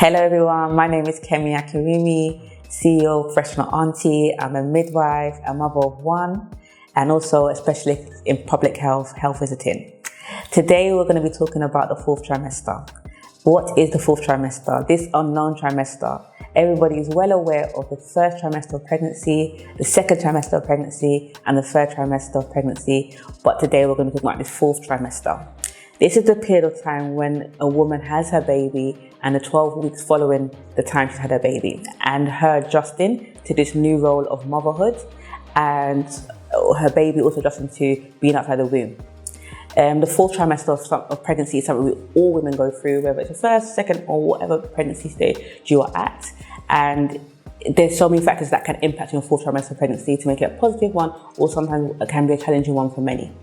Hello everyone, my name is Kemi Akinwunmi, CEO of Professional Aunty. I'm a midwife, a mother of one, and also a specialist in public health visiting. Today we're going to be talking about the fourth trimester. What is the fourth trimester? This unknown trimester. Everybody is well aware of the first trimester of pregnancy, the second trimester of pregnancy, and the third trimester of pregnancy. But today we're going to talk about this fourth trimester. This is the period of time when a woman has her baby and the 12 weeks following the time she's had her baby, and her adjusting to this new role of motherhood, and her baby also adjusting to being outside the womb. The fourth trimester of pregnancy is something all women go through, whether it's the first, second, or whatever pregnancy stage you are at. And there's so many factors that can impact your fourth trimester of pregnancy to make it a positive one, or sometimes it can be a challenging one for many.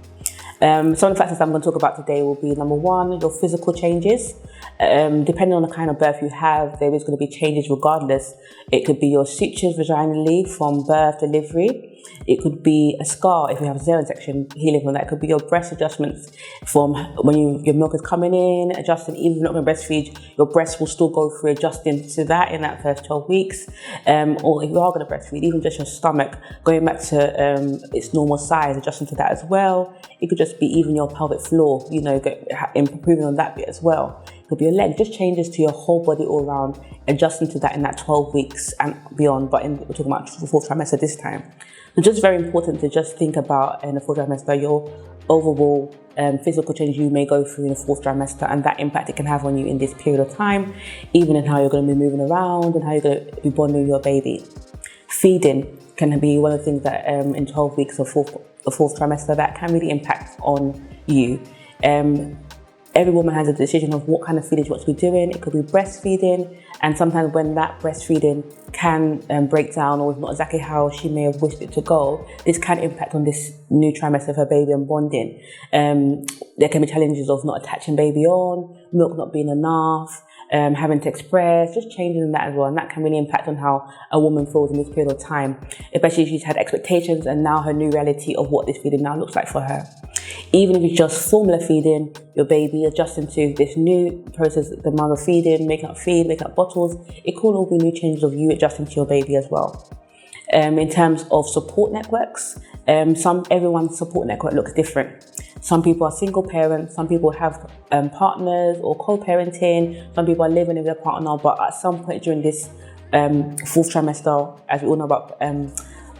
Some of the factors I'm going to talk about today will be, number one, your physical changes. Depending on the kind of birth you have, there is going to be changes regardless. It could be your sutures vaginally from birth, delivery. It could be a scar if you have zero section healing from that. It could be your breast adjustments from when your milk is coming in, adjusting. Even if you're not going to breastfeed, your breast will still go through adjusting to that in that first 12 weeks. Or if you are going to breastfeed, even just your stomach going back to its normal size, adjusting to that as well. It could just be even your pelvic floor, improving on that bit as well. It could be your leg, just changes to your whole body all around, adjusting to that in that 12 weeks and beyond. But we're talking about the fourth trimester this time. So just very important to just think about in the fourth trimester, your overall physical change you may go through in the fourth trimester, and that impact it can have on you in this period of time, even in how you're going to be moving around and how you're going to be bonding with your baby. Feeding can be one of the things that in 12 weeks of the fourth trimester that can really impact on you. Every woman has a decision of what kind of feeding she wants to be doing. It could be breastfeeding, and sometimes when that breastfeeding can break down or is not exactly how she may have wished it to go, this can impact on this new trimester of her baby and bonding. There can be challenges of not attaching baby on, milk not being enough, having to express, just changes in that as well. And that can really impact on how a woman feels in this period of time, especially if she's had expectations and now her new reality of what this feeding now looks like for her. Even if it's just formula feeding your baby, adjusting to this new process, the mother feeding, making up bottles, it could all be new changes of you adjusting to your baby as well. In terms of support networks, everyone's support network looks different. Some people are single parents, some people have partners or co-parenting, some people are living with their partner, but at some point during this fourth trimester, as we all know about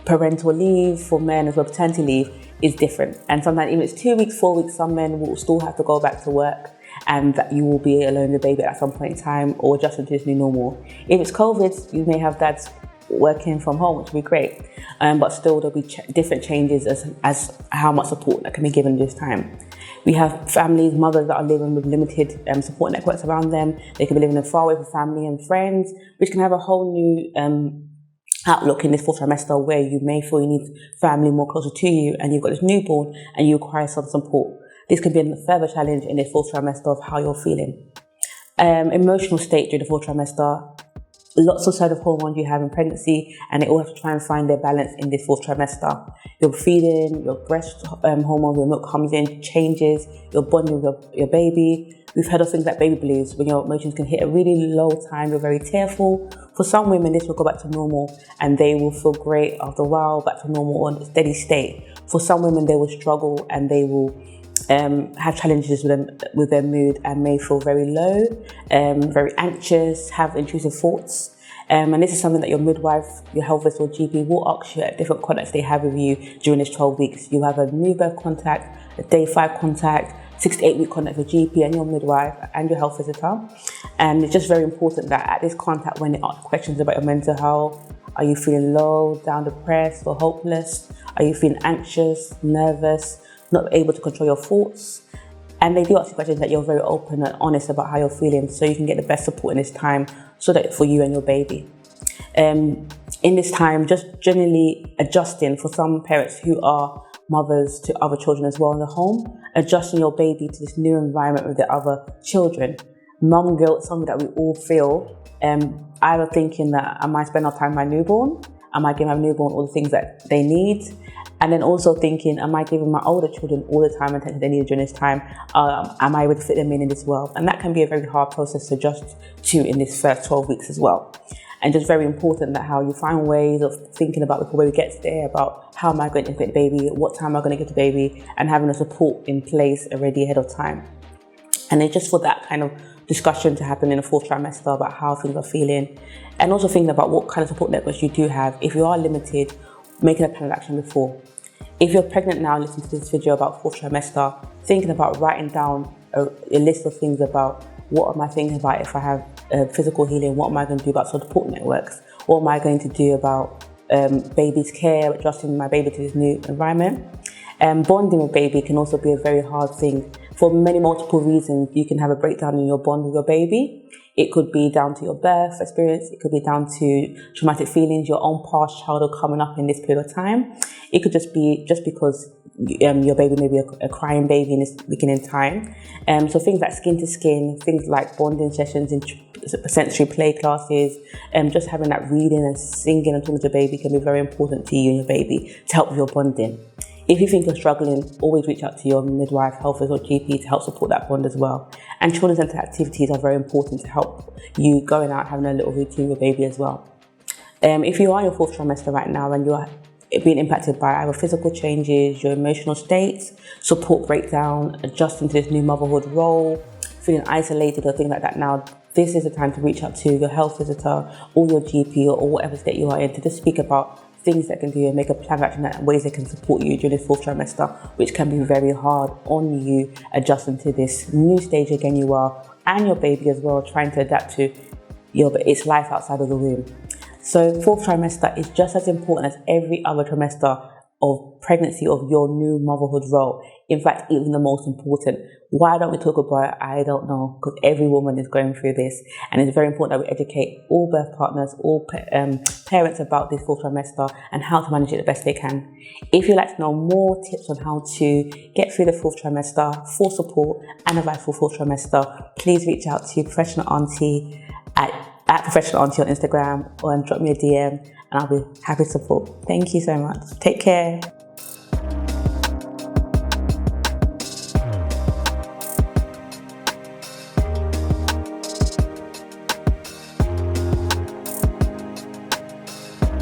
parental leave for men as well, paternity leave is different. And sometimes even if it's 2 weeks, 4 weeks, some men will still have to go back to work, and that you will be alone with the baby at some point in time or adjusting to this new normal. If it's COVID, you may have dads working from home, which would be great, but still there'll be different changes as how much support that can be given this time. We have families, mothers that are living with limited support networks around them. They can be living far away from family and friends, which can have a whole new outlook in this fourth trimester, where you may feel you need family more closer to you, and you've got this newborn and you require some support. This could be a further challenge in this fourth trimester of how you're feeling. Emotional state during the fourth trimester. Lots of side of hormones you have in pregnancy, and they all have to try and find their balance in this fourth trimester. Your feeding, your breast hormone, your milk comes in, changes, your bonding with your baby. We've heard of things like baby blues, when your emotions can hit a really low time, you're very tearful. For some women, this will go back to normal and they will feel great after a while, back to normal on a steady state. For some women, they will struggle and they will have challenges with their mood and may feel very low, very anxious, have intrusive thoughts. And this is something that your midwife, your health visitor or GP will ask you at different contacts they have with you during this 12 weeks. You have a new birth contact, a day 5 contact, 6 to 8 week contact with GP and your midwife and your health visitor. And it's just very important that at this contact, when they ask questions about your mental health, are you feeling low, down, depressed or hopeless? Are you feeling anxious, nervous, not able to control your thoughts? And they do ask you questions that you're very open and honest about how you're feeling, so you can get the best support in this time, so that for you and your baby. In this time, just generally adjusting for some parents who are mothers to other children as well in the home, adjusting your baby to this new environment with the other children. Mum guilt, something that we all feel, either thinking that, am I spending enough time with my newborn? Am I giving my newborn all the things that they need? And then also thinking, am I giving my older children all the time and attention they need during this time? Am I able to fit them in this world? And that can be a very hard process to adjust to in this first 12 weeks as well. And just very important that how you find ways of thinking about before baby gets there, about how am I going to get the baby, what time am I going to get the baby, and having a support in place already ahead of time. And then just for that kind of discussion to happen in the 4th trimester about how things are feeling, and also thinking about what kind of support networks you do have. If you are limited, making a plan of action before. If you're pregnant now, listening to this video about 4th trimester, thinking about writing down a list of things about what am I thinking about if I have physical healing, what am I going to do about support networks, what am I going to do about baby's care, adjusting my baby to this new environment. Bonding with baby can also be a very hard thing. For many multiple reasons, you can have a breakdown in your bond with your baby. It could be down to your birth experience. It could be down to traumatic feelings, your own past childhood coming up in this period of time. It could just be because your baby may be a crying baby in this beginning time. So things like skin to skin, things like bonding sessions in sensory play classes, just having that reading and singing and talking to the baby can be very important to you and your baby to help with your bonding. If you think you're struggling, always reach out to your midwife, healthers or GP to help support that bond as well. And children's centre activities are very important to help you going out, having a little routine with baby as well. If you are in your 4th trimester right now and you're being impacted by either physical changes, your emotional states, support breakdown, adjusting to this new motherhood role, feeling isolated or things like that now, this is the time to reach out to your health visitor or your GP or whatever state you are in to just speak about things that can do and make a plan of action and ways they can support you during this 4th trimester, which can be very hard on you adjusting to this new stage again you are, and your baby as well, trying to adapt to its life outside of the womb. So 4th trimester is just as important as every other trimester of pregnancy of your new motherhood role. In fact, even the most important. Why don't we talk about it? I don't know, because every woman is going through this, and it's very important that we educate all birth partners, all parents about this 4th trimester and how to manage it the best they can. If you'd like to know more tips on how to get through the 4th trimester, for support and advice for 4th trimester, please reach out to Professional Aunty at Professional Aunty on Instagram, or drop me a DM and I'll be happy to support. Thank you so much. Take care.